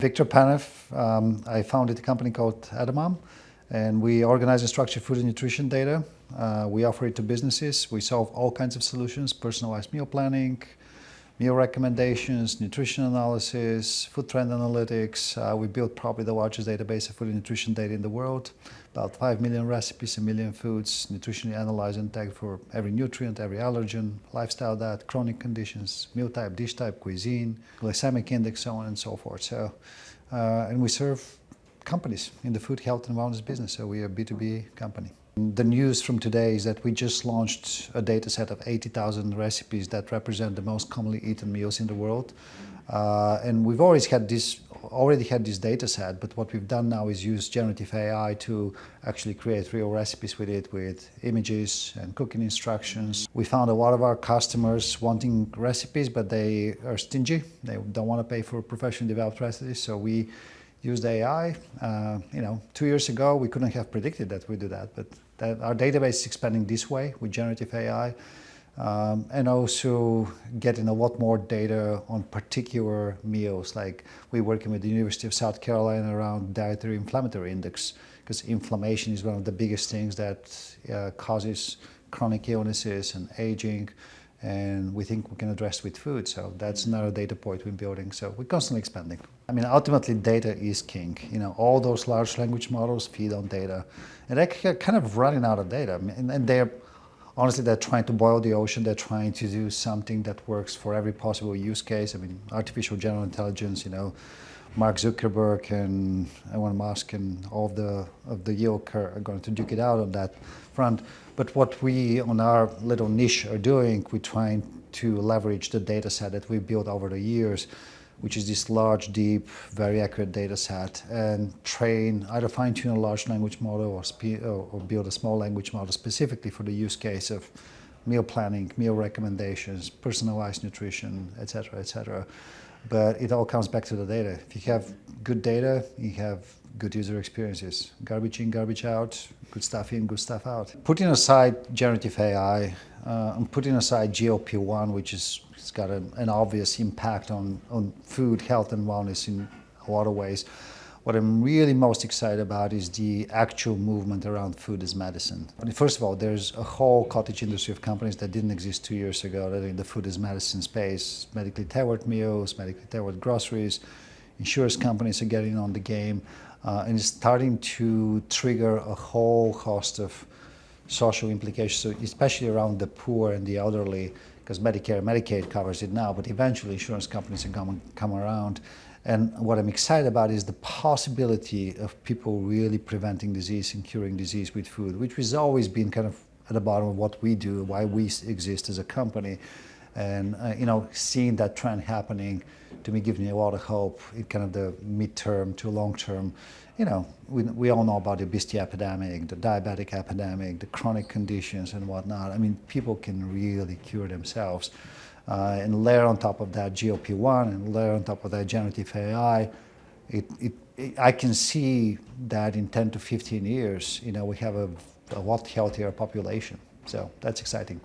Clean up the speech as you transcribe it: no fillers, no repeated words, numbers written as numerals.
Victor Penev, I founded a company called Edamam, and we organize and structure food and nutrition data. We offer it to businesses. We solve all kinds of solutions: personalized meal planning, meal recommendations, nutrition analysis, food trend analytics. We built probably the largest database of food and nutrition data in the world. About 5 million recipes, a million foods, nutritionally analyzed and tagged for every nutrient, every allergen, lifestyle diet, chronic conditions, meal type, dish type, cuisine, glycemic index, so on and so forth. And we serve companies in the food, health, and wellness business. So we are a B2B company. The news from today is that we just launched a data set of 80,000 recipes that represent the most commonly eaten meals in the world. And we've always had this data set, but what we've done now is use generative AI to actually create real recipes with it, with images and cooking instructions. We found a lot of our customers wanting recipes, but they are stingy. They don't want to pay for professionally developed recipes, so we used AI. 2 years ago, we couldn't have predicted that we'd do that, but our database is expanding this way with generative AI. And also getting a lot more data on particular meals. Like we're working with the University of South Carolina around dietary inflammatory index, because inflammation is one of the biggest things that causes chronic illnesses and aging, and we think we can address with food. So that's another data point we're building. So we're constantly expanding. I mean, ultimately data is king. All those large language models feed on data, and they're kind of running out of data. And they're trying to boil the ocean. They're trying to do something that works for every possible use case. I mean, artificial general intelligence, Mark Zuckerberg and Elon Musk and all of the ilk are going to duke it out on that front. But what we, on our little niche, are doing, we're trying to leverage the data set that we built over the years, which is this large, deep, very accurate data set, and either fine-tune a large language model or build a small language model specifically for the use case of meal planning, meal recommendations, personalized nutrition, et cetera, et cetera. But it all comes back to the data. If you have good data, you have good user experiences. Garbage in, garbage out, good stuff in, good stuff out. Putting aside generative AI, and putting aside GLP-1, which it's got an obvious impact on food, health, and wellness in a lot of ways. What I'm really most excited about is the actual movement around food as medicine. First of all, there's a whole cottage industry of companies that didn't exist 2 years ago that are in the food as medicine space, medically tailored meals, medically tailored groceries. Insurance companies are getting on the game, and it's starting to trigger a whole host of social implications, so especially around the poor and the elderly, because Medicare and Medicaid covers it now, but eventually insurance companies are going to come around. And what I'm excited about is the possibility of people really preventing disease and curing disease with food, which has always been kind of at the bottom of what we do, why we exist as a company. And seeing that trend happening, to me, gives me a lot of hope in kind of the midterm to long term. We all know about the obesity epidemic, the diabetic epidemic, the chronic conditions and whatnot. I mean, people can really cure themselves. And layer on top of that GLP-1 and layer on top of that generative AI, I can see that in 10 to 15 years, we have a lot healthier population. So that's exciting.